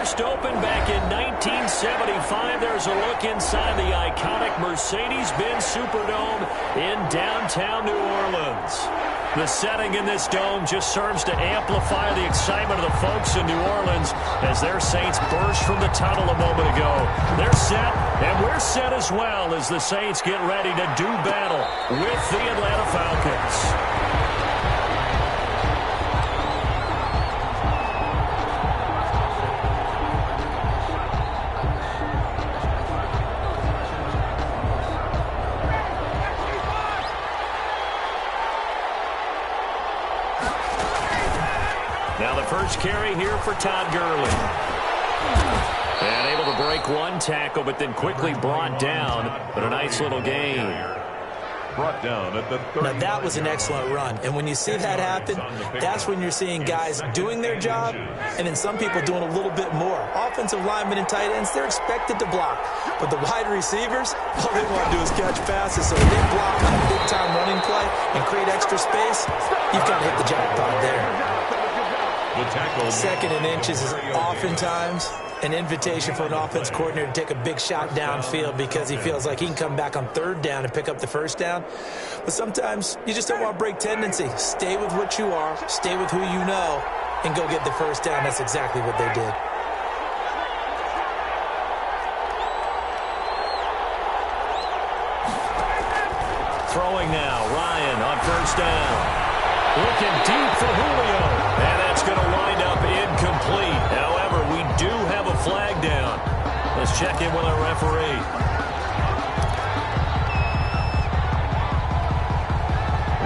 First opened back in 1975. There's a look inside the iconic Mercedes-Benz Superdome in downtown New Orleans. The setting in this dome just serves to amplify the excitement of the folks in New Orleans as their Saints burst from the tunnel a moment ago. They're set, and we're set as well as the Saints get ready to do battle with the Atlanta Falcons. Now the first carry here for Todd Gurley. And able to break one tackle, but then quickly brought down. But a nice little gain. Brought down at the 30. Now that was an excellent run. And when you see that happen, that's when you're seeing guys doing their job and then some people doing a little bit more. Offensive linemen and tight ends, they're expected to block. But the wide receivers, all they want to do is catch passes. So if they block on a big-time running play and create extra space, you've got to hit the jackpot there. Second and inches is oftentimes an invitation for an offense coordinator to take a big shot downfield because he feels like he can come back on third down and pick up the first down. But sometimes you just don't want to break tendency. Stay with what you are, stay with who you know, and go get the first down. That's exactly what they did. Throwing now, Ryan on first down. Looking deep for Julio. And that's going to wind up incomplete. However, we do have a flag down. Let's check in with our referee.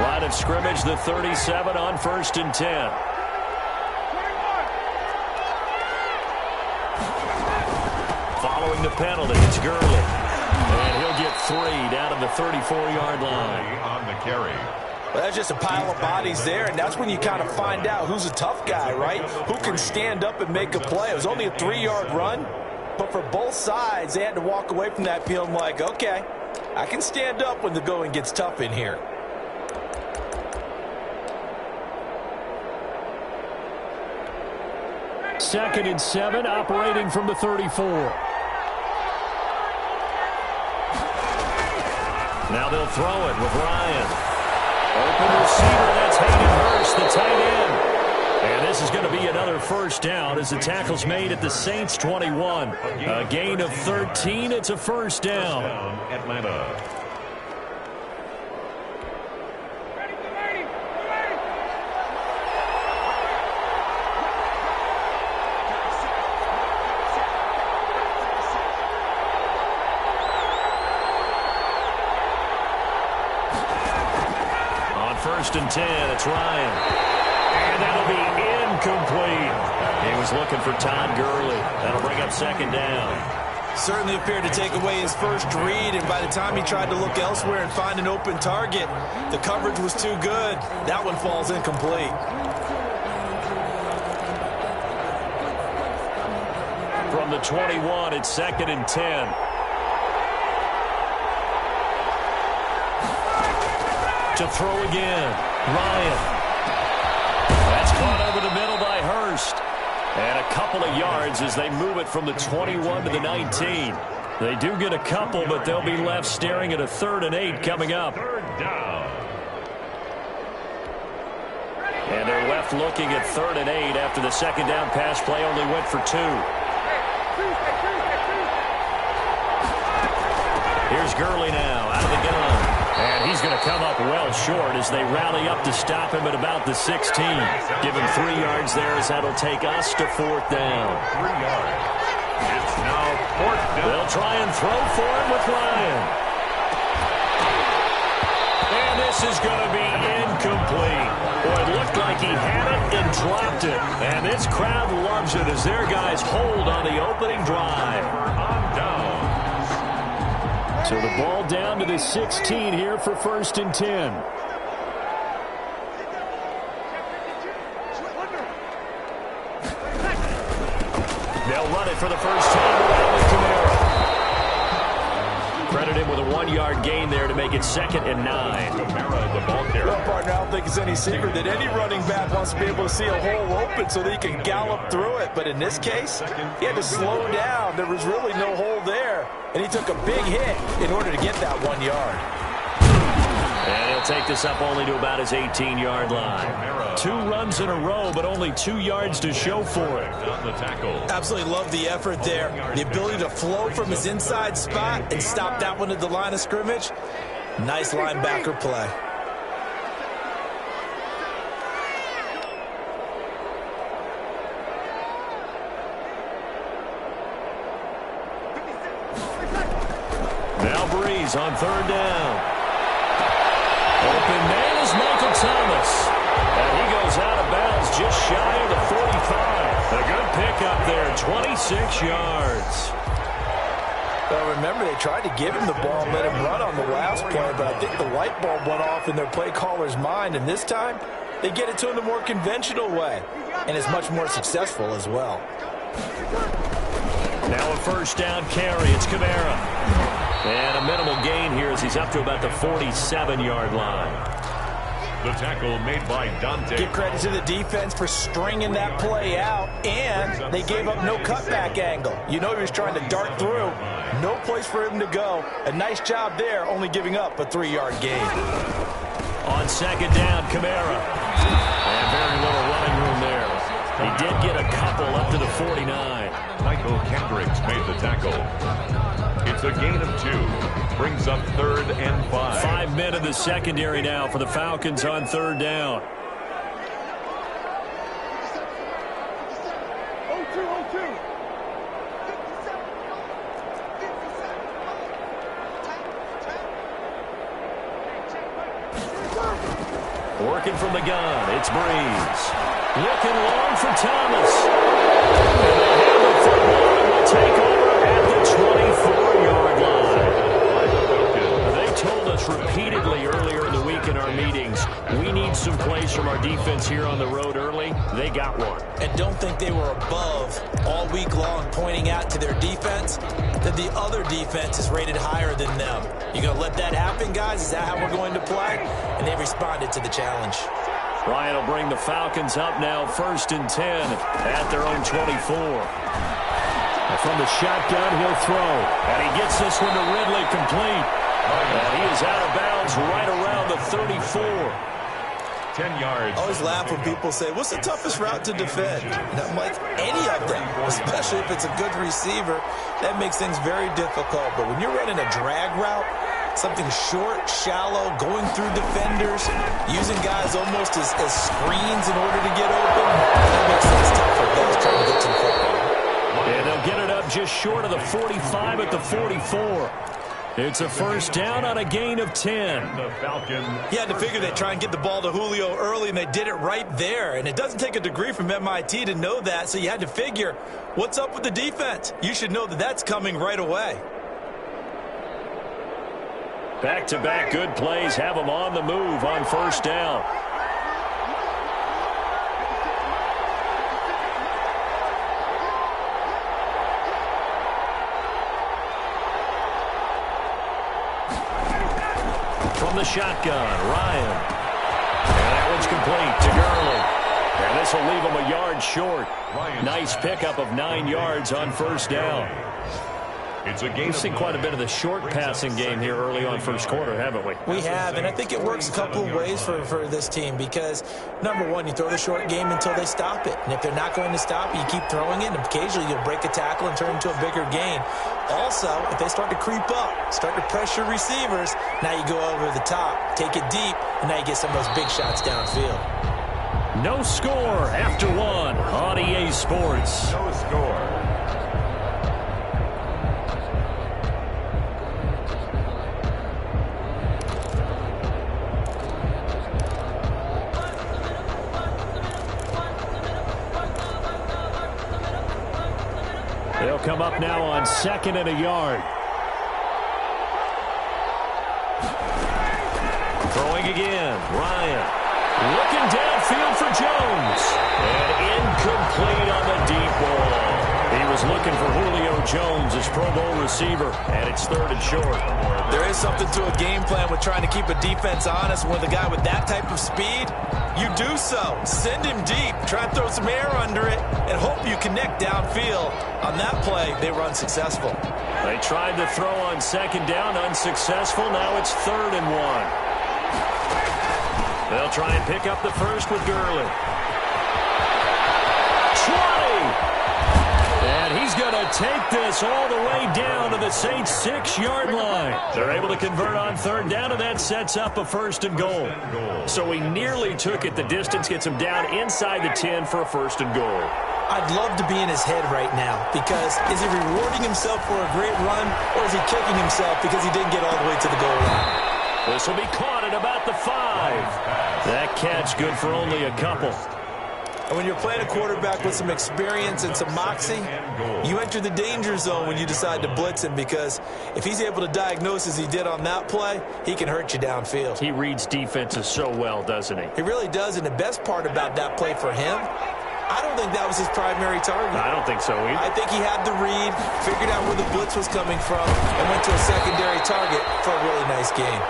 Line of scrimmage, the 37 on 1st and 10. Following the penalty, it's Gurley. And he'll get 3 down at the 34-yard line. On the carry. Well, that's just a pile of bodies there, and that's when you kind of find out who's a tough guy, right? Who can stand up and make a play. It was only a 3-yard run, but for both sides, they had to walk away from that feeling like, okay, I can stand up when the going gets tough in here. Second and 7, operating from the 34. Now they'll throw it with Ryan. Open receiver, that's Hayden Hurst, the tight end. And this is going to be another first down as the tackle's made at the Saints 21. A gain of 13, it's a first down. Atlanta. First and 10, it's Ryan. And that'll be incomplete. He was looking for Todd Gurley. That'll bring up second down. Certainly appeared to take away his first read, and by the time he tried to look elsewhere and find an open target, the coverage was too good. That one falls incomplete. From the 21, it's second and 10. To throw again, Ryan. That's caught over the middle by Hurst. And a couple of yards as they move it from the 21 to the 19. They do get a couple, but they'll be left staring at a 3rd and 8 coming up. Third down. And they're left looking at 3rd and 8 after the second down pass play only went for 2. Here's Gurley now out of the gun. And he's going to come up well short as they rally up to stop him at about the 16. Give him 3 yards there as that'll take us to 4th down. 3 yards. It's now 4th down. They'll try and throw for him with Ryan. And this is going to be incomplete. Boy, it looked like he had it and dropped it. And this crowd loves it as their guys hold on the opening drive. On down. So the ball down to the 16 here for 1st and 10. They'll run it for the first time around with Kamara. Credit him with a 1-yard gain there to make it 2nd and 9. Camara, the ball carrier. Well, partner, I don't think it's any secret that any running back wants to be able to see a hole open so that he can gallop through it. But in this case, he had to slow down. There was really no hole there, and he took a big hit in order to get that 1 yard. And he'll take this up only to about his 18-yard line. 2 runs in a row, but only 2 yards to show for it. Absolutely love the effort there. The ability to flow from his inside spot and stop that one at the line of scrimmage. Nice linebacker play. Now Breeze on 3rd down. Open man is Michael Thomas. And he goes out of bounds just shy of the 45. A good pickup there, 26 yards. Well, remember, they tried to give him the ball and let him run on the last play, but I think the light bulb went off in their play caller's mind, and this time they get it to him the more conventional way, and it's much more successful as well. Now a 1st down carry. It's Camara. And a minimal gain here as he's up to about the 47-yard line. The tackle made by Dante. Give credit to the defense for stringing that play out, and they gave up no cutback angle. You know he was trying to dart through. No place for him to go. A nice job there, only giving up a 3-yard gain. On 2nd down, Camara. And very little running room there. He did get a couple up to the 49. Michael Kendricks made the tackle. It's a gain of 2. Brings up 3rd and 5. 5 men in the secondary now for the Falcons on 3rd down. Working from the gun, it's Breeze. Looking long for Thomas. And they have the football and will take over at the 24-yard line. They told us repeatedly earlier in the week in our meetings, we need some plays from our defense here on the road early. They got one. And don't think they were above all week long pointing out to their defense that the other defense is rated higher than them. You going to let that happen, guys? Is that how we're going to play? And they responded to the challenge. Ryan will bring the Falcons up now, 1st and 10 at their own 24. And from the shotgun, he'll throw. And he gets this one to Ridley complete. And he is out of bounds right around the 34. 10 yards. I always laugh when people say, what's the toughest route to defend? And I'm like, any of them, especially if it's a good receiver. That makes things very difficult. But when you're running a drag route, something short, shallow, going through defenders, using guys almost as screens in order to get open, that makes things tough for guys trying to get to the football. And they'll get it up just short of the 45 at the 44. It's a 1st down on a gain of 10. The Falcons. You had to figure they'd try and get the ball to Julio early, and they did it right there. And it doesn't take a degree from MIT to know that, so you had to figure, what's up with the defense? You should know that that's coming right away. Back-to-back good plays have them on the move on 1st down. From the shotgun, Ryan. And that one's complete to Gurley. And this will leave him a yard short. Nice pickup of 9 yards on 1st down. We've seen quite a bit of the short passing game here early on 1st quarter, haven't we? We have, and I think it works a couple of ways for this team because, number one, you throw the short game until they stop it. And if they're not going to stop it, you keep throwing it, and occasionally you'll break a tackle and turn it into a bigger gain. Also, if they start to creep up, start to pressure receivers, now you go over the top, take it deep, and now you get some of those big shots downfield. No score after 1 on EA Sports. No score. They'll come up now on 2nd and a yard. Throwing again, Ryan. Looking downfield for Jones. And incomplete on the deep ball. He was looking for Julio Jones his Pro Bowl receiver, and it's 3rd and short. There is something to a game plan with trying to keep a defense honest. With a guy with that type of speed, you do so. Send him deep. Try and throw some air under it and hope you connect downfield. On that play, they were unsuccessful. They tried to throw on 2nd down, unsuccessful. Now it's 3rd and 1. They'll try and pick up the first with Gurley. 20! And he's going to take this all the way down to the Saints' 6-yard line. They're able to convert on 3rd down, and that sets up a 1st and goal. So he nearly took it. The distance gets him down inside the 10 for a 1st and goal. I'd love to be in his head right now, because is he rewarding himself for a great run, or is he kicking himself because he didn't get all the way to the goal line? This will be caught at about the 5. That catch good for only a couple. And when you're playing a quarterback with some experience and some moxie, you enter the danger zone when you decide to blitz him, because if he's able to diagnose as he did on that play, he can hurt you downfield. He reads defenses so well, doesn't he? He really does, and the best part about that play for him, I don't think that was his primary target. I don't think so either. I think he had the read, figured out where the blitz was coming from, and went to a secondary target for a really nice game.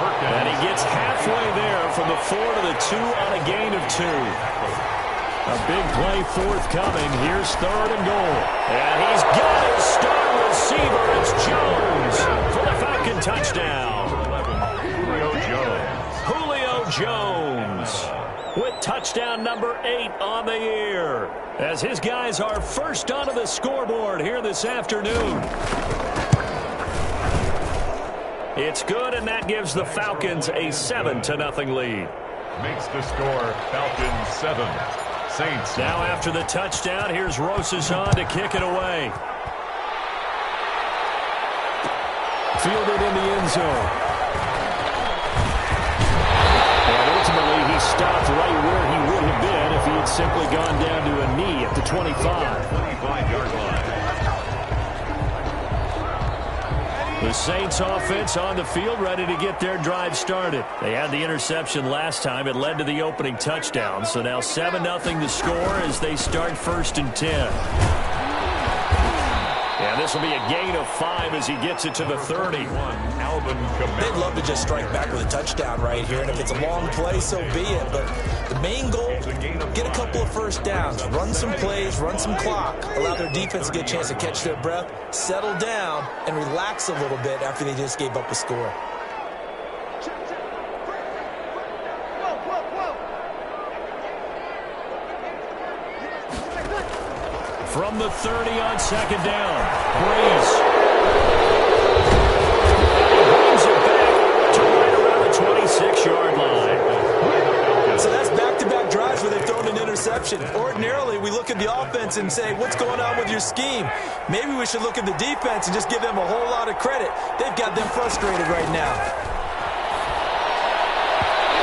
And he gets halfway there from the 4 to the 2 on a gain of 2. A big play forthcoming. Here's 3rd and goal. And he's got his star receiver. It's Jones for the Falcon touchdown. Julio Jones with touchdown number 8 on the year, as his guys are first onto the scoreboard here this afternoon. It's good, and that gives the Falcons a 7-0 lead. Makes the score Falcons 7. Saints. Now after the touchdown, here's Rosazon to kick it away. Fielded in the end zone. And ultimately, he stopped right where he would have been if he had simply gone down to a knee at the 25. 25-yard line. The Saints offense on the field, ready to get their drive started. They had the interception last time. It led to the opening touchdown. So now 7-0 to score as they start 1st and 10. And this will be a gain of 5 as he gets it to the 30. They'd love to just strike back with a touchdown right here, and if it's a long play, so be it. But the main goal, get a couple of first downs, run some plays, run some clock, allow their defense to get a chance to catch their breath, settle down, and relax a little bit after they just gave up a score. From the 30 on 2nd down, Breeze. Brings it back to right around the 26-yard line. So that's back-to-back drives where they've thrown an interception. Ordinarily, we look at the offense and say, what's going on with your scheme? Maybe we should look at the defense and just give them a whole lot of credit. They've got them frustrated right now.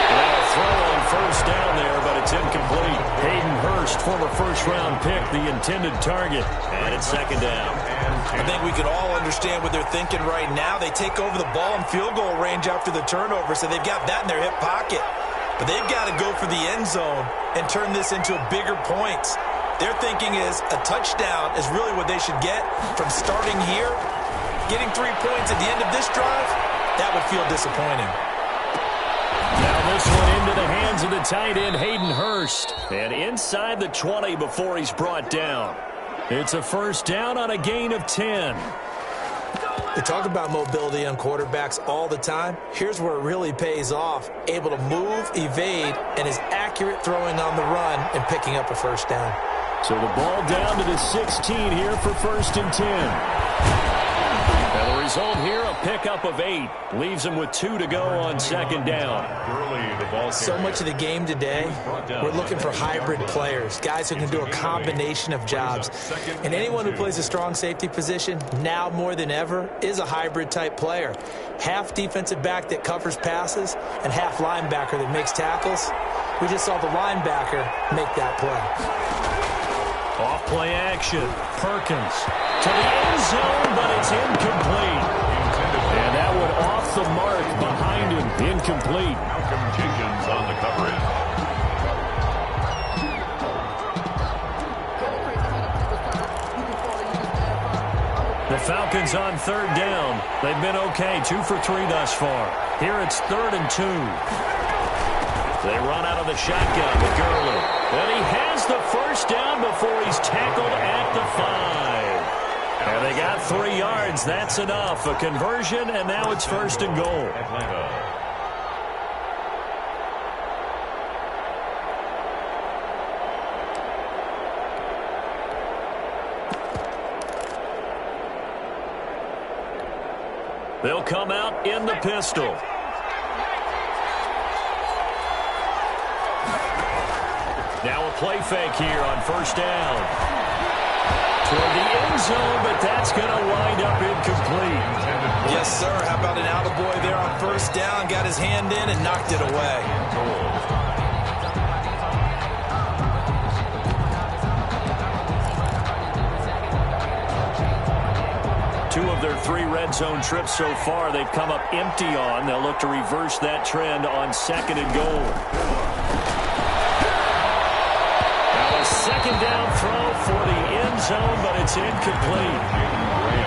And a throw on 1st down there, but it's incomplete. Hayden Hurst, former 1st-round pick, the intended target. And it's 2nd down. I think we can all understand what they're thinking right now. They take over the ball in field goal range after the turnover, so they've got that in their hip pocket. But they've got to go for the end zone and turn this into bigger points. Their thinking is a touchdown is really what they should get from starting here. Getting 3 points at the end of this drive, that would feel disappointing. Now this one into the hands of the tight end, Hayden Hurst. And inside the 20 before he's brought down. It's a 1st down on a gain of 10. They talk about mobility on quarterbacks all the time. Here's where it really pays off. Able to move, evade, and is accurate throwing on the run and picking up a 1st down. So the ball down to the 16 here for 1st and 10. And the result here, a pickup of 8. Leaves him with 2 to go on 2nd down. So much of the game today, we're looking for hybrid players, guys who can do a combination of jobs. And anyone who plays a strong safety position, now more than ever, is a hybrid-type player. Half defensive back that covers passes and half linebacker that makes tackles. We just saw the linebacker make that play. Off play action. Perkins to the end zone, but it's incomplete. And that one off the mark behind him. Incomplete. Malcolm Jenkins on the coverage. The Falcons on third down. They've been okay, 2 for 3 thus far. Here it's 3rd and 2. They run out of the shotgun with Gurley. And he has the first down before he's tackled at the 5. And they got 3 yards. That's enough. A conversion, and now it's 1st and goal. They'll come out in the pistol. Now a play fake here on 1st down. Toward the end zone, but that's going to wind up incomplete. Yes, sir. How about an attaboy there on 1st down? Got his hand in and knocked it away. 2 of their 3 red zone trips so far, they've come up empty on. They'll look to reverse that trend on 2nd and goal. Now a 2nd down throw for the end zone, but it's incomplete.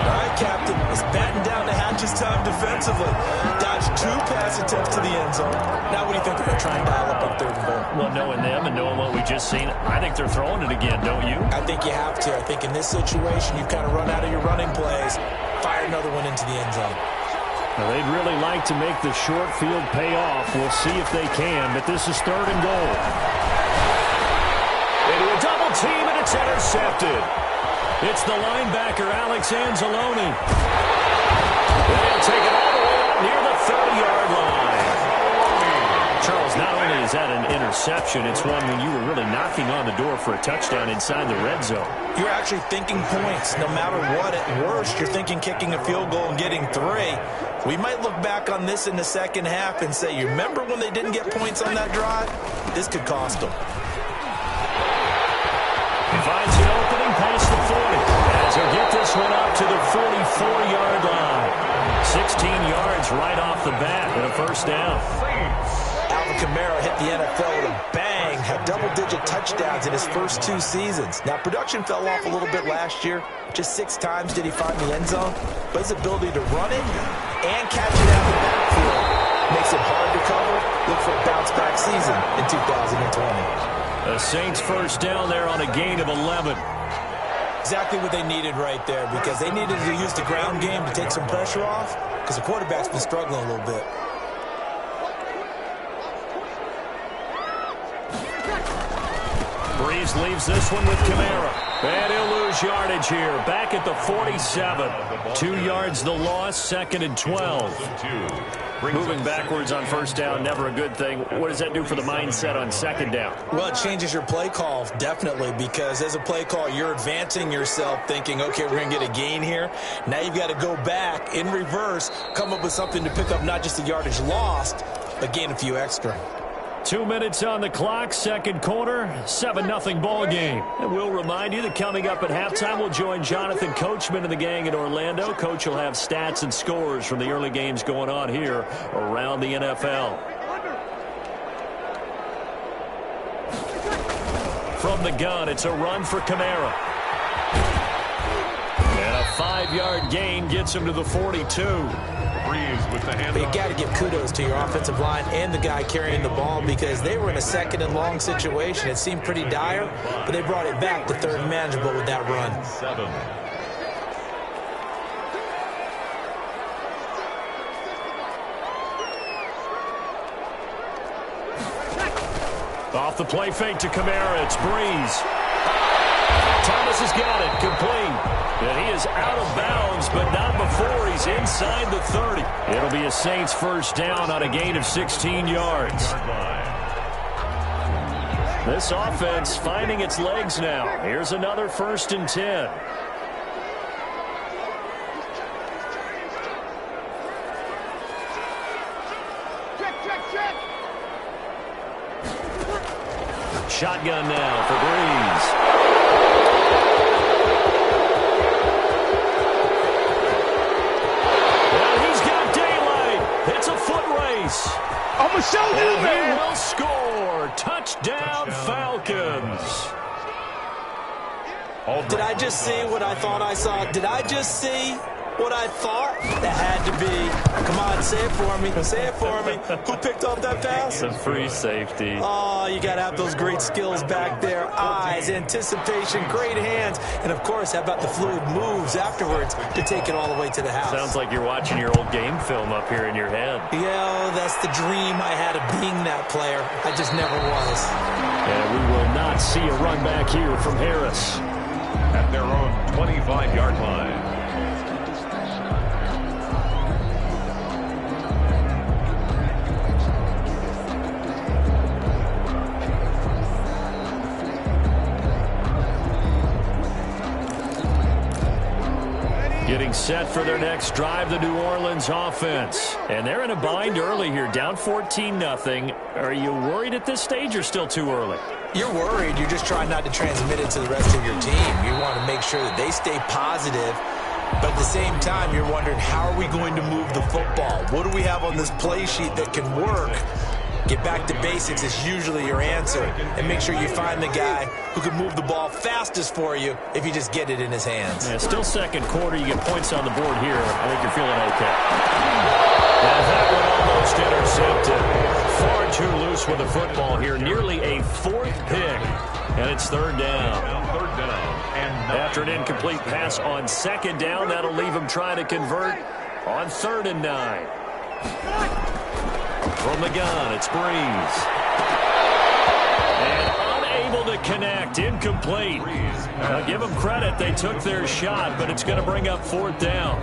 All right, Captain. It's batting down the hatches time defensively. Dodged 2 pass attempts to the end zone. Now what do you think they're going to try and dial up on 3rd and goal? Well, knowing them and knowing what we just seen, I think they're throwing it again, don't you? I think you have to. I think in this situation, you've kind of run out of your running plays. Fire another one into the end zone. Well, they'd really like to make the short field pay off. We'll see if they can, but this is 3rd and goal. Into a double team, and it's intercepted. It's the linebacker, Alex Anzalone. They'll take it all the way up near the 30-yard line. Charles, not only is that an interception, it's one when you were really knocking on the door for a touchdown inside the red zone. You're actually thinking points. No matter what, at worst, you're thinking kicking a field goal and getting 3. We might look back on this in the second half and say, you remember when they didn't get points on that drive? This could cost them. He finds an opening past the 40. As he'll get this one up to the 44-yard line. 16 yards right off the bat and a 1st down. Alvin Kamara hit the NFL with a bang, had double-digit touchdowns in his first 2 seasons. Now, production fell off a little bit last year. Just 6 times did he find the end zone. But his ability to run it and catch it out of the backfield makes it hard to cover. Look for a bounce-back season in 2020. The Saints 1st down there on a gain of 11. Exactly what they needed right there, because they needed to use the ground game to take some pressure off, because the quarterback's been struggling a little bit. Breeze leaves this one with Kamara. And he'll lose yardage here. Back at the 47. 2 yards the loss, 2nd and 12. Moving backwards on 1st down, never a good thing. What does that do for the mindset on 2nd down? Well, it changes your play call, definitely, because as a play call, you're advancing yourself thinking, okay, we're going to get a gain here. Now you've got to go back in reverse, come up with something to pick up not just the yardage lost, but gain a few extra. 2 minutes on the clock, 2nd quarter, 7-0 ball game. And we'll remind you that coming up at halftime, we'll join Jonathan Coachman and the gang in Orlando. Coach will have stats and scores from the early games going on here around the NFL. From the gun, it's a run for Kamara. And a 5-yard gain gets him to the 42. But you got to give kudos to your offensive line and the guy carrying the ball, because they were in a 2nd and long situation. It seemed pretty dire, but they brought it back to 3rd and manageable with that run. Off the play fake to Kamara, it's Breeze. Thomas has got it, complete. And he is out of bounds, but not before he's inside the 30. It'll be a Saints 1st down on a gain of 16 yards. This offense finding its legs now. Here's another 1st and 10. Shotgun now for Breeze. Well, he's got daylight. It's a foot race. I'm a showdown, man. He will score. Touchdown, Falcons. Did I just see what I thought I saw? Did I just see what I thought? That had to be. Come on, say it for me. Say it for me. Who picked off that pass? It's a free safety. Oh, you got to have those great skills back there. Eyes, anticipation, great hands. And, of course, how about the fluid moves afterwards to take it all the way to the house? Sounds like you're watching your old game film up here in your head. Yeah, that's the dream I had of being that player. I just never was. And we will not see a run back here from Harris. At their own 25-yard line. Getting set for their next drive, the New Orleans offense. And they're in a bind early here, down 14-0. Are you worried at this stage or still too early? You're worried. You're just trying not to transmit it to the rest of your team. You want to make sure that they stay positive. But at the same time, you're wondering, how are we going to move the football? What do we have on this play sheet that can work? Get back to basics is usually your answer. And make sure you find the guy who can move the ball fastest for you if you just get it in his hands. Yeah, still second quarter. You get points on the board here. I think you're feeling okay. And that one almost intercepted. Far too loose with the football here. Nearly a fourth pick. And it's third down. After an incomplete pass on second down, that'll leave him trying to convert on 3rd and 9. From the gun, it's Breeze. And unable to connect, incomplete. Now give them credit, they took their shot, but it's going to bring up 4th down.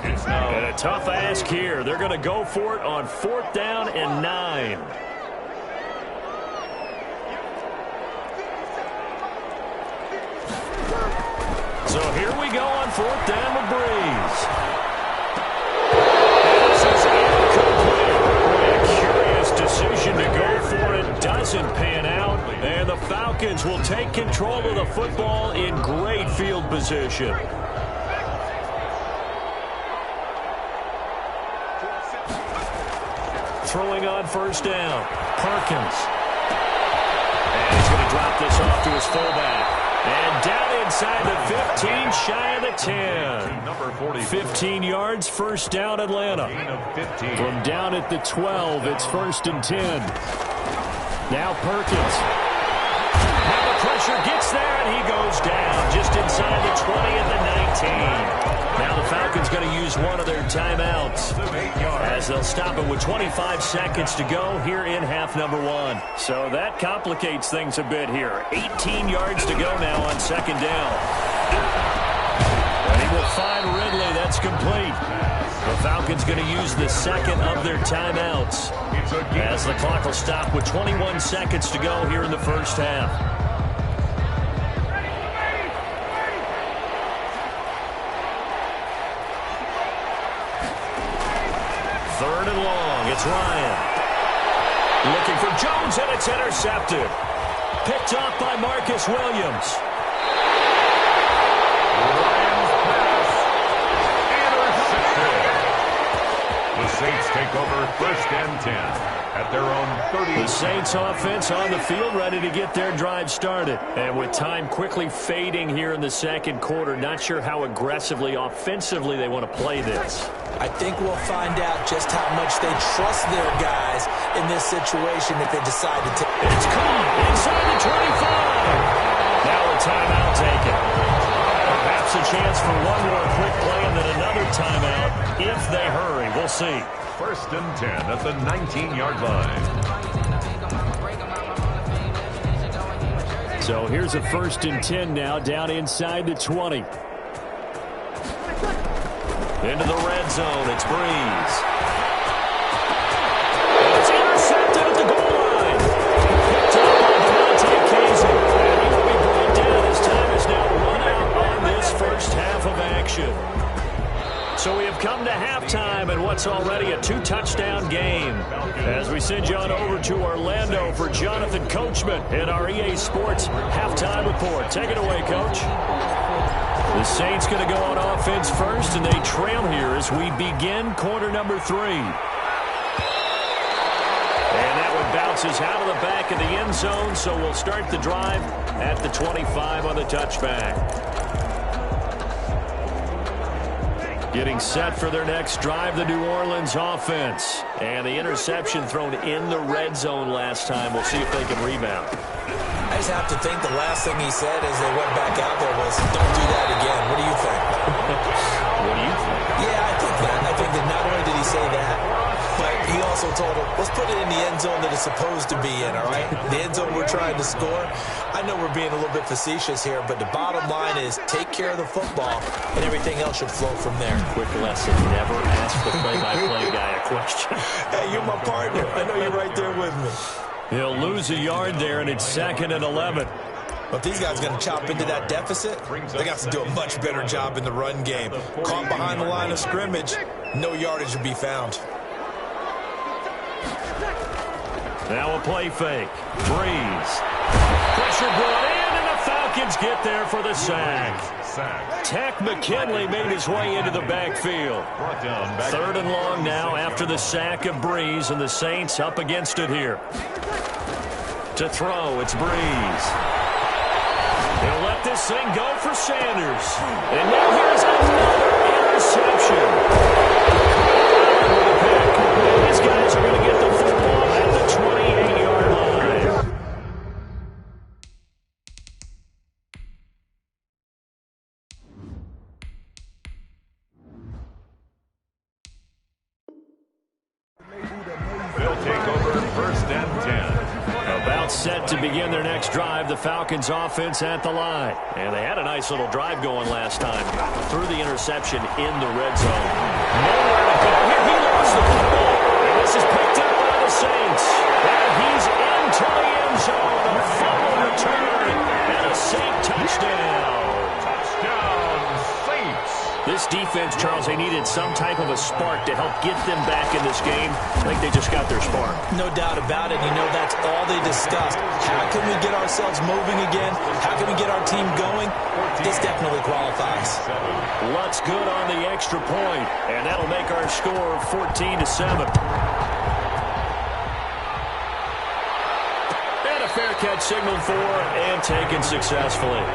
And a tough ask here. They're going to go for it on 4th down and 9. So here we go on 4th down with Breeze. And this is incomplete. A curious decision to go for it. Doesn't pan out. And the Falcons will take control of the football in great field position. Throwing on 1st down. Perkins. And he's going to drop this off to his fullback. And down inside the 15, shy of the 10. 15 yards, 1st down, Atlanta. From down at the 12, it's 1st and 10. Now Perkins. Now the pressure gets there, and he goes down just inside the 20 at the 19. Now the Falcons going to use one of their timeouts as they'll stop it with 25 seconds to go here in half number 1. So that complicates things a bit here. 18 yards to go now on 2nd down. And he will find Ridley. That's complete. The Falcons going to use the 2nd of their timeouts as the clock will stop with 21 seconds to go here in the 1st half. 3rd and long. It's Ryan. Looking for Jones, and it's intercepted. Picked off by Marcus Williams. Ryan's pass. Intercepted. The Saints take over 1st and 10. At their own 30. The Saints offense on the field, ready to get their drive started. And with time quickly fading here in the 2nd quarter, not sure how aggressively, offensively they want to play this. I think we'll find out just how much they trust their guys in this situation if they decide to take it. It's caught inside the 25. Now a timeout taken. Perhaps a chance for one more quick play and then another timeout if they hurry. We'll see. 1st and 10 at the 19-yard line. So here's a 1st and 10 now, down inside the 20. Into the red zone, it's Breeze. And it's intercepted at the goal line. Picked up by Devontae Casey. And he will be brought down. His time is now run out on this 1st half of action. So we have come to halftime in what's already a 2-touchdown game. As we send you on over to Orlando for Jonathan Coachman in our EA Sports halftime report. Take it away, Coach. The Saints going to go on offense first, and they trail here as we begin quarter number 3. And that would bounce bounces out of the back of the end zone, so we'll start the drive at the 25 on the touchback. Getting set for their next drive, the New Orleans offense. And the interception thrown in the red zone last time. We'll see if they can rebound. I just have to think the last thing he said as they went back out there was, don't do that again. What do you think? What do you think? Yeah, I think that. I think that not only did he say that, but he also told him, let's put it in the end zone that it's supposed to be in, all right? The end zone we're trying to score. I know we're being a little bit facetious here, but the bottom line is take care of the football, and everything else should flow from there. Quick lesson, never ask the play-by-play guy a question. Hey, you're my partner. I know you're right there with me. He'll lose a yard there, and it's 2nd and 11. But if these guys are going to chop into that deficit, they got to do a much better job in the run game. Caught behind the line of scrimmage, no yardage will be found. Now a play fake. Breeze. Pressure brought in, and the Falcons get there for the sack. Tech McKinley made his way into the backfield. 3rd and long now after the sack of Breeze, and the Saints up against it here. To throw, it's Breeze. He'll let this thing go for Sanders. And now here's another interception. And these guys are going to get the football at the 28-yard line. They'll take over 1st and 10. About set to begin their next drive, the Falcons offense at the line. And they had a nice little drive going last time. Through the interception in the red zone. Nowhere to go here. He lost the football. And this is picked up by the Saints. And he's into the end zone. A fumble return. And a Saint touchdown. Touchdown, Saints. This defense, Charles, they needed some type of a spark to help get them back in this game. I think they just got their spark. No doubt about it. You know, that's all they discussed. How can we get ourselves moving again? How can we get our team going? This definitely qualifies. Lutz good on the extra point, and that'll make our score 14-7. And a fair catch signaled for and taken successfully.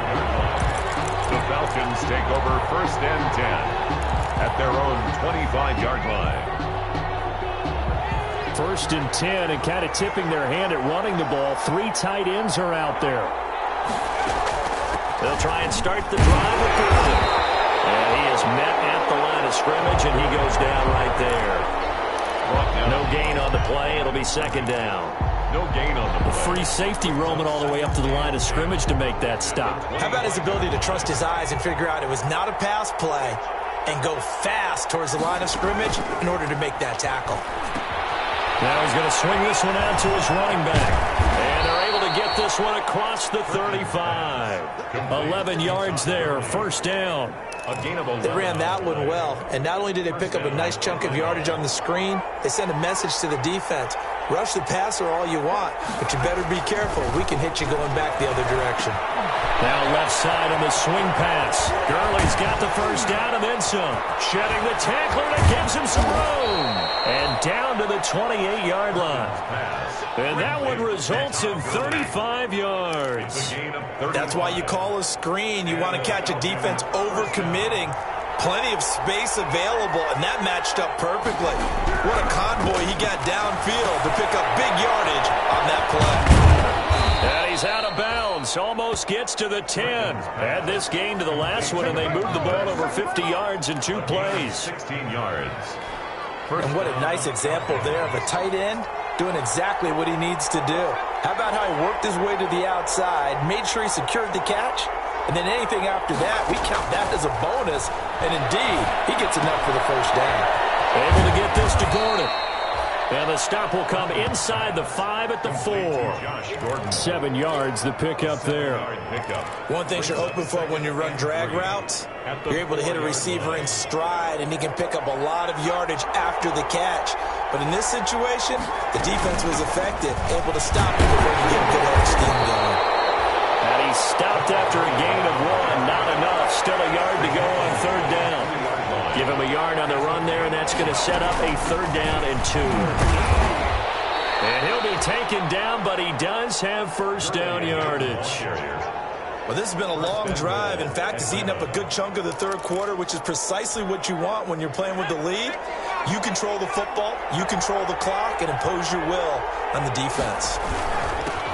The Falcons take over 1st and 10 at their own 25-yard line. 1st and 10, and kind of tipping their hand at running the ball. 3 tight ends are out there. They'll try and start the drive with Gordon. And he is met at the line of scrimmage, and he goes down right there. No gain on the play. It'll be 2nd down. No gain on the play. Free safety roaming all the way up to the line of scrimmage to make that stop. How about his ability to trust his eyes and figure out it was not a pass play and go fast towards the line of scrimmage in order to make that tackle? Now he's going to swing this one out to his running back. And they're able to get this one across the 35. 11 yards there, 1st down. They ran that one well, and not only did they pick up a nice chunk of yardage on the screen, they sent a message to the defense. Rush the passer all you want, but you better be careful. We can hit you going back the other direction. Now left side on the swing pass. Gurley's got the 1st down and then some. Shedding the tackler that gives him some room. And down to the 28-yard line. And that one results in 35 yards. That's why you call a screen. You want to catch a defense overcommitting. Plenty of space available, and that matched up perfectly. What a convoy he got downfield to pick up big yardage on that play. And he's out of bounds. Almost gets to the 10. Add this gain to the last one, and they moved the ball over 50 yards in 2 plays. 16 yards. And what a nice example there of a tight end doing exactly what he needs to do. How about how he worked his way to the outside, made sure he secured the catch, and then anything after that, we count that as a bonus. And indeed, he gets enough for the 1st down. Able to get this to Gordon. And the stop will come inside the 5 at the 4. 7 yards, the pickup there. One thing you're hoping for when you run drag routes, you're able to hit a receiver in stride, and he can pick up a lot of yardage after the catch. But in this situation, the defense was effective, able to stop him before you get a good head of steam going. And he stopped after a gain of 1. Not enough. Still a yard to go on 3rd down. Give him a yard on the run there, and that's going to set up a 3rd down and 2. And he'll be taken down, but he does have first down yardage. Well, this has been a long drive. In fact, it's eaten up a good chunk of the third quarter, which is precisely what you want when you're playing with the lead. You control the football, you control the clock, and impose your will on the defense.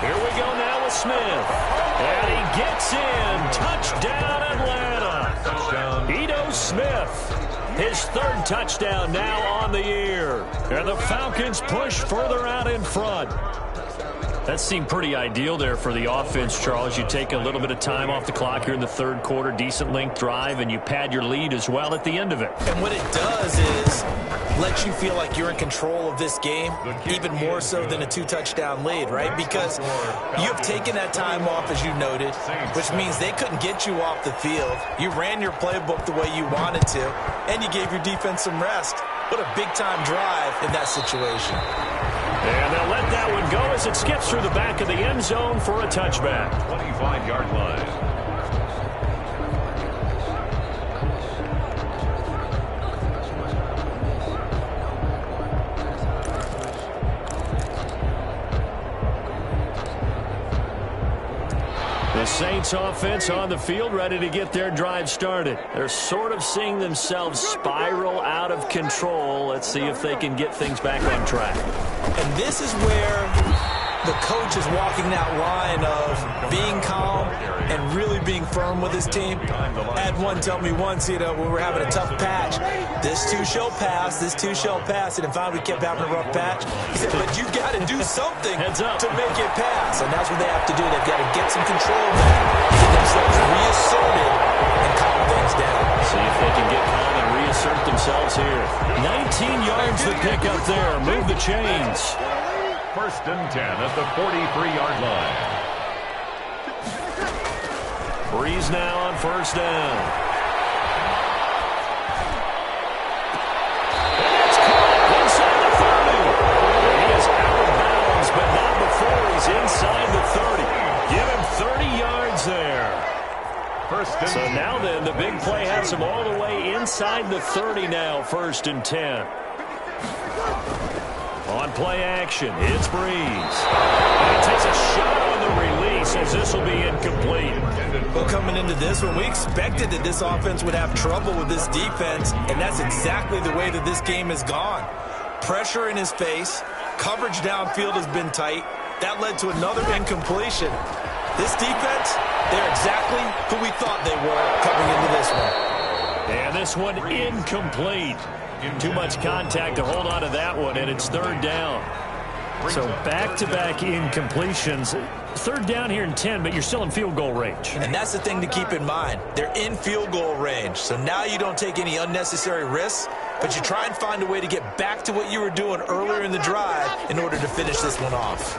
Here we go now with Smith. And he gets in. Touchdown, Atlanta. Touchdown. Ito Smith. His third touchdown now on the year. And the Falcons push further out in front. That seemed pretty ideal there for the offense, Charles. You take a little bit of time off the clock here in the third quarter, decent length drive, and you pad your lead as well at the end of it. And what it does is let you feel like you're in control of this game, even more so than a two-touchdown lead, right? Because you have taken that time off, as you noted, which means they couldn't get you off the field. You ran your playbook the way you wanted to, and you gave your defense some rest. What a big-time drive in that situation. And they'll let that one go as it skips through the back of the end zone for a touchback. 25-yard line. The Saints offense on the field, ready to get their drive started. They're sort of seeing themselves spiral out of control. Let's see if they can get things back on track. And this is where the coach is walking that line of being calm and really being firm with his team. I had one tell me once, when we're having a tough patch, this too shall pass, this too shall pass. And finally we kept having a rough patch. He said, but you've got to do something to make it pass. And that's what they have to do. They've got to get some control back, get themselves reasserted, and calm things down. See if they can get calm and reassert themselves here. 19 yards to pick up there. Move the chains. First and 10 at the 43-yard line. Breeze now on first down. It's caught inside the 30. He is out of bounds, but not before he's inside the 30. Give him 30 yards there. So now then, the big play has him all the way inside the 30 now, first and 10. On play action, it's Breeze. And he takes a shot on the release as this will be incomplete. Well, coming into this one, we expected that this offense would have trouble with this defense, and that's exactly the way that this game has gone. Pressure in his face, coverage downfield has been tight. That led to another incompletion. This defense, they're exactly who we thought they were coming into this one. And this one incomplete. Too much contact to hold on to that one, and it's third down. So back-to-back incompletions. Third down here in 10, but you're still in field goal range. And that's the thing to keep in mind. They're in field goal range. So now you don't take any unnecessary risks, but you try and find a way to get back to what you were doing earlier in the drive in order to finish this one off.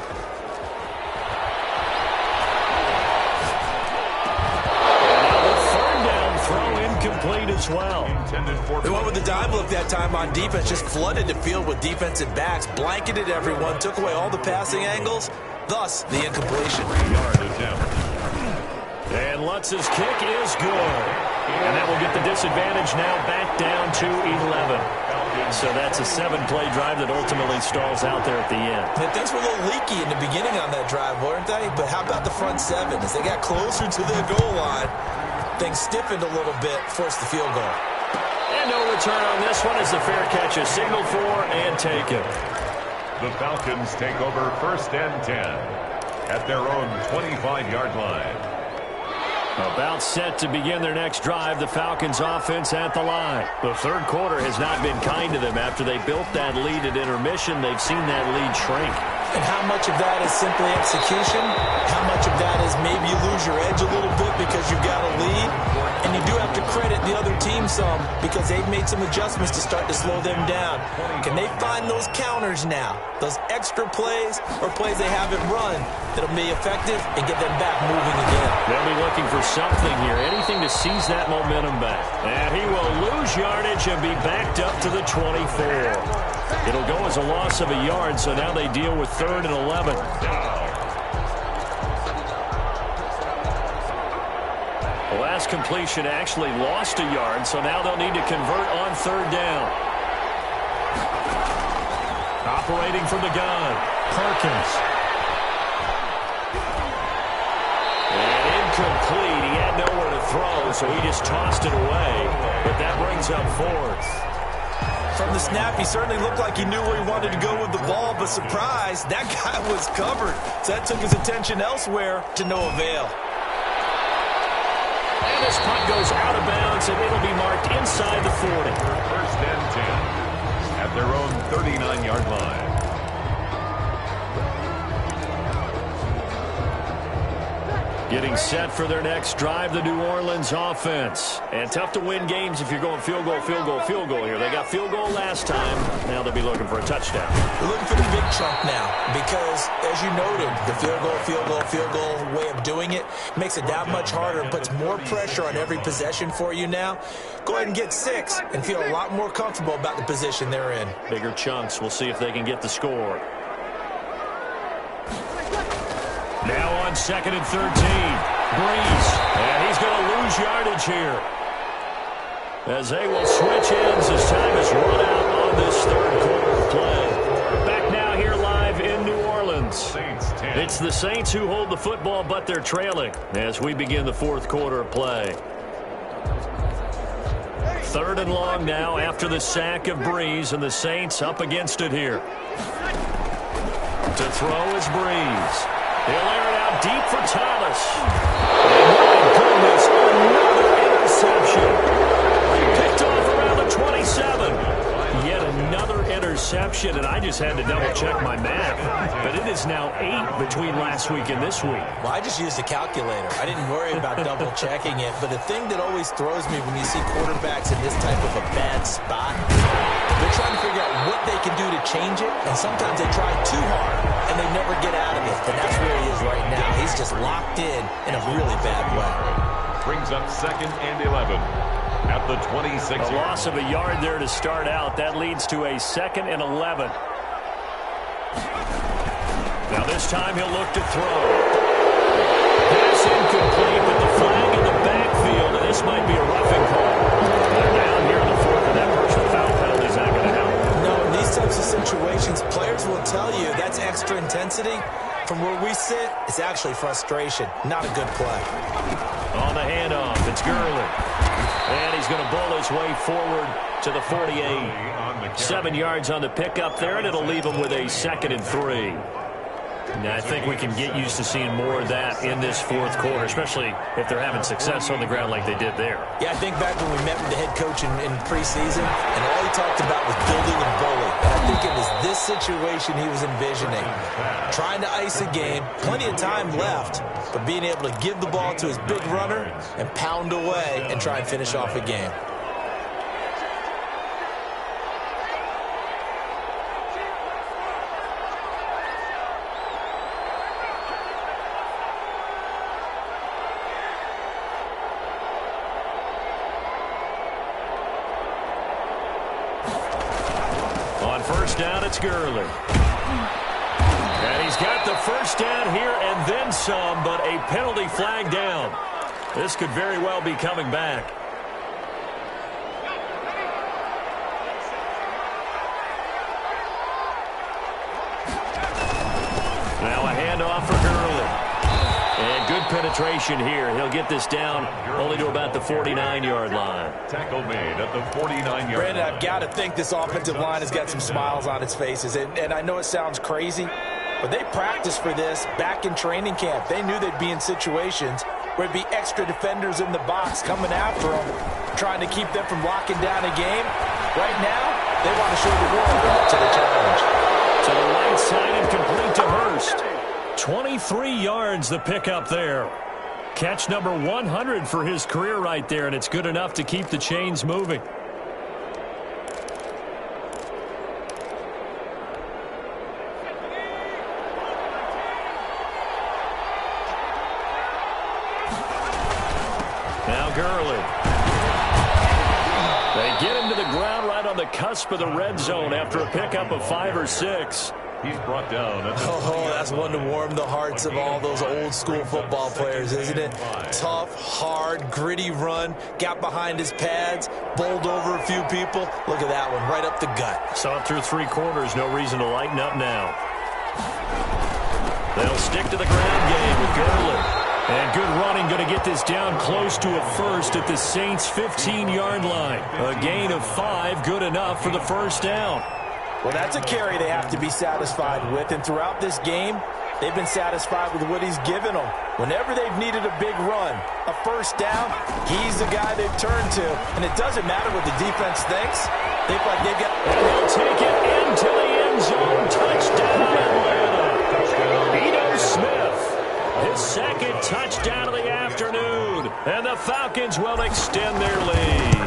Complete as well. They went with the dive look that time on defense, just flooded the field with defensive backs, blanketed everyone, took away all the passing angles, thus the incompletion. And Lutz's kick is good. And that will get the disadvantage now back down to 11. So that's a 7-play drive that ultimately stalls out there at the end. And things were a little leaky in the beginning on that drive, weren't they? But how about the front seven? As they got closer to the goal line, things stiffened a little bit, forced the field goal. And no return on this one as the fair catch is signaled for and taken. The Falcons take over first and 10 at their own 25-yard line. About set to begin their next drive, the Falcons offense at the line. The third quarter has not been kind to them. After they built that lead at intermission, they've seen that lead shrink. And how much of that is simply execution? How much of that is maybe you lose your edge a little bit because you've got a lead? And you do have to credit the other team some because they've made some adjustments to start to slow them down. Can they find those counters now? Those extra plays or plays they haven't run that'll be effective and get them back moving again? They'll be looking for something here, anything to seize that momentum back. And he will lose yardage and be backed up to the 24. It'll go as a loss of a yard, so now they deal with third and 11. The last completion actually lost a yard, so now they'll need to convert on third down. Operating from the gun. Perkins. And incomplete. He had nowhere to throw, so he just tossed it away. But that brings up fourth. From the snap, he certainly looked like he knew where he wanted to go with the ball, but surprise, that guy was covered. So that took his attention elsewhere to no avail. And this punt goes out of bounds, and it'll be marked inside the 40. First and 10 at their own 39-yard line. Getting set for their next drive, the New Orleans offense. And tough to win games if you're going field goal, field goal, field goal here. They got field goal last time. Now they'll be looking for a touchdown. They're looking for the big chunk now because, as you noted, the field goal way of doing it makes it that much harder and puts more pressure on every possession for you now. Go ahead and get 6 and feel a lot more comfortable about the position they're in. Bigger chunks. We'll see if they can get the score. Now on 2nd and 13. Breeze. And he's going to lose yardage here. As they will switch ends as time is run out on this third quarter play. Back now here live in New Orleans. It's the Saints who hold the football, but they're trailing as we begin the fourth quarter of play. 3rd and long now after the sack of Breeze, and the Saints up against it here. To throw is Breeze. He'll air it out deep for Thomas. And my goodness, another interception. Picked off around the 27. Yet another interception, and I just had to double-check my math. But it is now 8 between last week and this week. Well, I just used a calculator. I didn't worry about double-checking it. But the thing that always throws me when you see quarterbacks in this type of a bad spot, they're trying to figure out what they can do to change it, and sometimes they try too hard, and they never get out of it. And that's where he is right now. He's just locked in a really bad way. Brings up 2nd and 11 at the 26. A loss of a yard there to start out. That leads to a 2nd and 11. Now this time he'll look to throw. Pass incomplete with the flag in the backfield, and this might be a roughing call. They're down here in the 4th, and that personal foul penalty is not going to help. No, in these types of situations, players will tell you that's extra intensity. From where we sit, it's actually frustration. Not a good play. On the handoff, it's Gurley. And he's going to bull his way forward to the 48. 7 yards on the pickup there, and it'll leave him with a 2nd and 3. Now, I think we can get used to seeing more of that in this fourth quarter, especially if they're having success on the ground like they did there. Yeah, I think back when we met with the head coach in preseason, and all he talked about was building and bullying. And I think it was this situation he was envisioning. Trying to ice a game, plenty of time left, but being able to give the ball to his big runner and pound away and try and finish off a game. First down, it's Gurley. And he's got the first down here and then some, but a penalty flag down. This could very well be coming back. Now a handoff for Gurley. And good penetration here. He'll get this down only to about the 49-yard line. Tackle made at the 49-yard line. Brandon, I've got to think this offensive line has got some smiles on its faces. And I know it sounds crazy, but they practiced for this back in training camp. They knew they'd be in situations where there'd be extra defenders in the box coming after them, trying to keep them from locking down a game. Right now, they want to show the world they're up to the challenge. To the right side and complete to Hurst. 23 yards the pickup there. Catch number 100 for his career right there, and it's good enough to keep the chains moving. Now Gurley. They get him to the ground right on the cusp of the red zone after a pickup of 5 or 6. He's brought down. That's one to warm the hearts of all those old school football players, isn't it? Tough, hard, gritty run. Got behind his pads, bowled over a few people. Look at that one, right up the gut. Saw it through 3 quarters. No reason to lighten up now. They'll stick to the ground game with Gurley. And good running, going to get this down close to a first at the Saints' 15-yard line. A gain of 5, good enough for the first down. Well, that's a carry they have to be satisfied with, and throughout this game, they've been satisfied with what he's given them. Whenever they've needed a big run, a first down, he's the guy they've turned to, and it doesn't matter what the defense thinks. They feel like they've got... And he'll take it into the end zone. Touchdown, Atlanta. Eno Smith. His second touchdown of the afternoon. And the Falcons will extend their lead.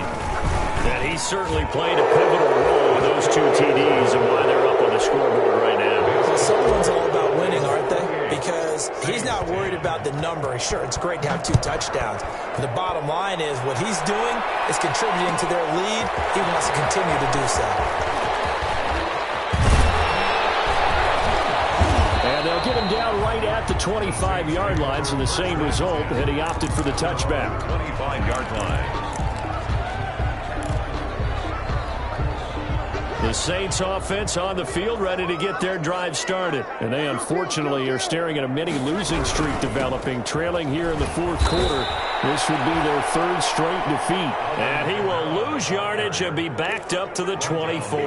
And he certainly played a pivotal role in those 2 TDs and why they're up on the scoreboard right now. Well, someone's all about winning, aren't they? Because he's not worried about the number. Sure, it's great to have 2 touchdowns. But the bottom line is what he's doing is contributing to their lead. He wants to continue to do so. And they'll get him down right at the 25-yard line, so the same result, and he opted for the touchback. 25-yard line. The Saints offense on the field ready to get their drive started. And they unfortunately are staring at a mini losing streak developing, trailing here in the fourth quarter. This would be their 3rd straight defeat. And he will lose yardage and be backed up to the 24.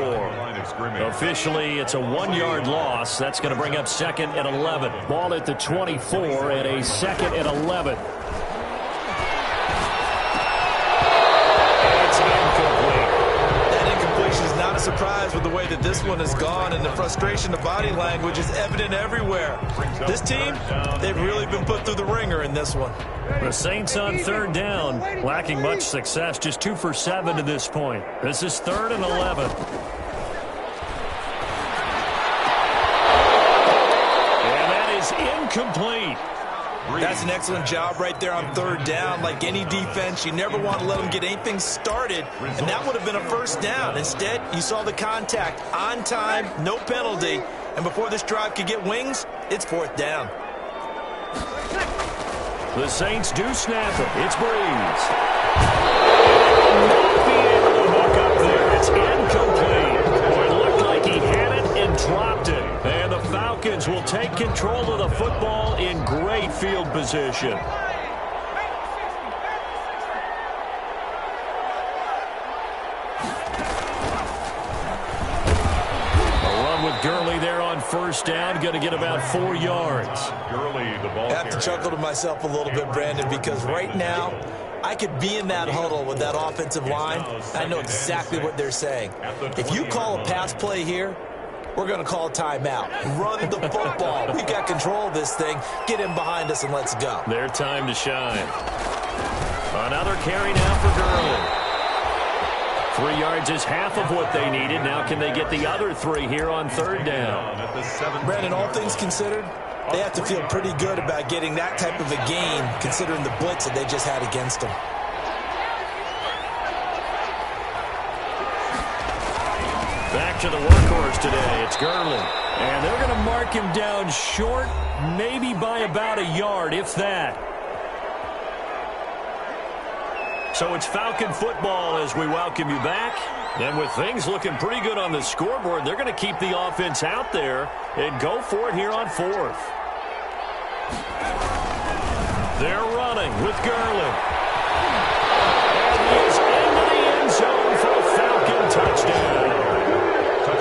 Officially, it's a 1-yard loss. That's going to bring up 2nd and 11. Ball at the 24 and a 2nd and 11. Surprised with the way that this one has gone, and the frustration of body language is evident everywhere. This team, they've really been put through the ringer in this one. The Saints on 3rd down, lacking much success, just 2 for 7 to this point. This is 3rd and 11. And that is incomplete. That's an excellent job right there on 3rd down. Like any defense, you never want to let them get anything started, and that would have been a first down. Instead, you saw the contact on time, no penalty, and before this drive could get wings, it's 4th down. The Saints do snap it. It's Breeze. Not be able to hook up there. It's incomplete. It looked like he had it and dropped it. And the Falcons will take control of the football in great field position. Gurley there on first down, going to get about 4 yards. Gurley, the ball I have to chuckle to myself a little bit, Brandon, because right now I could be in that huddle with that offensive line. I know exactly what they're saying. If you call a pass play here, we're going to call a timeout. Run the football. We've got control of this thing. Get him behind us and let's go. Their time to shine. Another carry now for Gurley. 3 yards is half of what they needed. Now can they get the other 3 here on 3rd down? Brandon, all things considered, they have to feel pretty good about getting that type of a gain considering the blitz that they just had against them. Back to the workhorse today. It's Gurley. And they're going to mark him down short, maybe by about a yard, if that. So it's Falcon football as we welcome you back. And with things looking pretty good on the scoreboard, they're going to keep the offense out there and go for it here on 4th. They're running with Gurley. And he is into the end zone for a Falcon touchdown.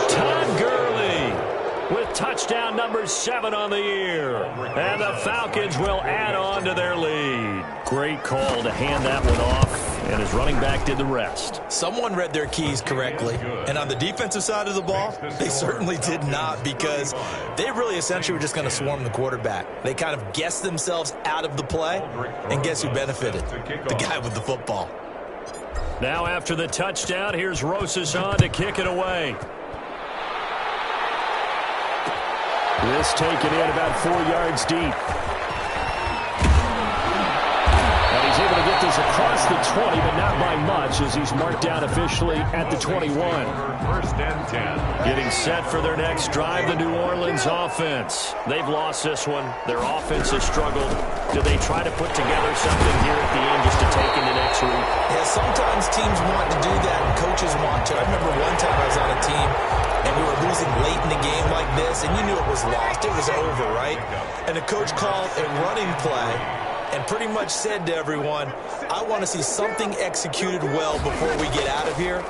Todd Gurley with touchdown number 7 on the year. And the Falcons will add on to their lead. Great call to hand that one off, and his running back did the rest. Someone read their keys correctly, and on the defensive side of the ball, they certainly did not, because they really essentially were just going to swarm the quarterback. They kind of guessed themselves out of the play, and guess who benefited? The guy with the football. Now after the touchdown, here's Rosas on to kick it away. This taken in about 4 yards deep. And he's able to get this across the 20, but not by much, as he's marked down officially at the 21. First and 10. Getting set for their next drive, the New Orleans offense. They've lost this one. Their offense has struggled. Do they try to put together something here at the end just to take into next week? Yes, sometimes teams want to do that and coaches want to. I remember one time I was on a team and we were losing late in the game like this, and you knew it was lost. It was over, right? And the coach called a running play and pretty much said to everyone, I want to see something executed well before we get out of here.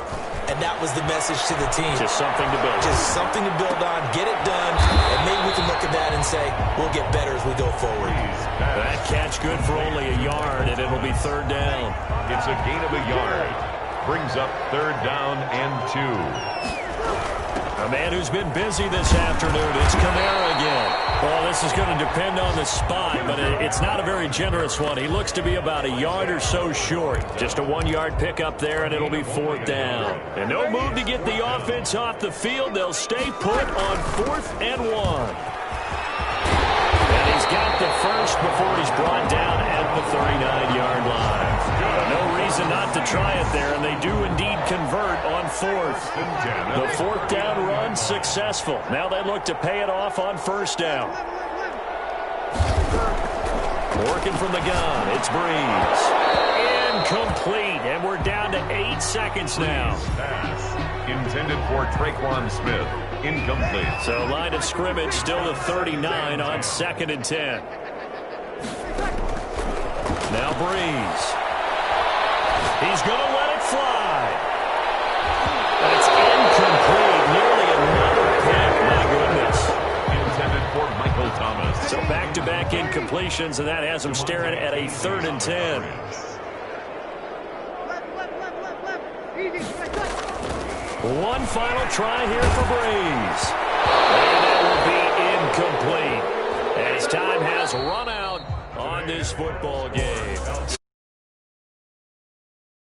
And that was the message to the team. Just something to build on. Just something to build on, get it done, and maybe we can look at that and say, we'll get better as we go forward. That catch good for only a yard, and it'll be third down. It's a gain of a yard. Brings up third down and 2. A man who's been busy this afternoon is Kamara again. Well, this is going to depend on the spot, but it's not a very generous one. He looks to be about a yard or so short. Just a 1-yard pickup there, and it'll be fourth down. And no move to get the offense off the field. They'll stay put on 4th and 1. And he's got the first before he's brought down at the 39-yard line. No reason not to try it there, and they do indeed convert on 4th. The 4th down run successful. Now they look to pay it off on 1st down. Working from the gun, it's Breeze. Incomplete, and we're down to 8 seconds now. Intended for Traquan Smith. Incomplete. So line of scrimmage still to 39 on 2nd and 10. Now Breeze. He's going to let it fly. That's incomplete. Nearly another pick. My goodness. Intended for Michael Thomas. So back-to-back incompletions, and that has him staring at a 3rd and 10. One final try here for Breeze. And it will be incomplete as time has run out on this football game.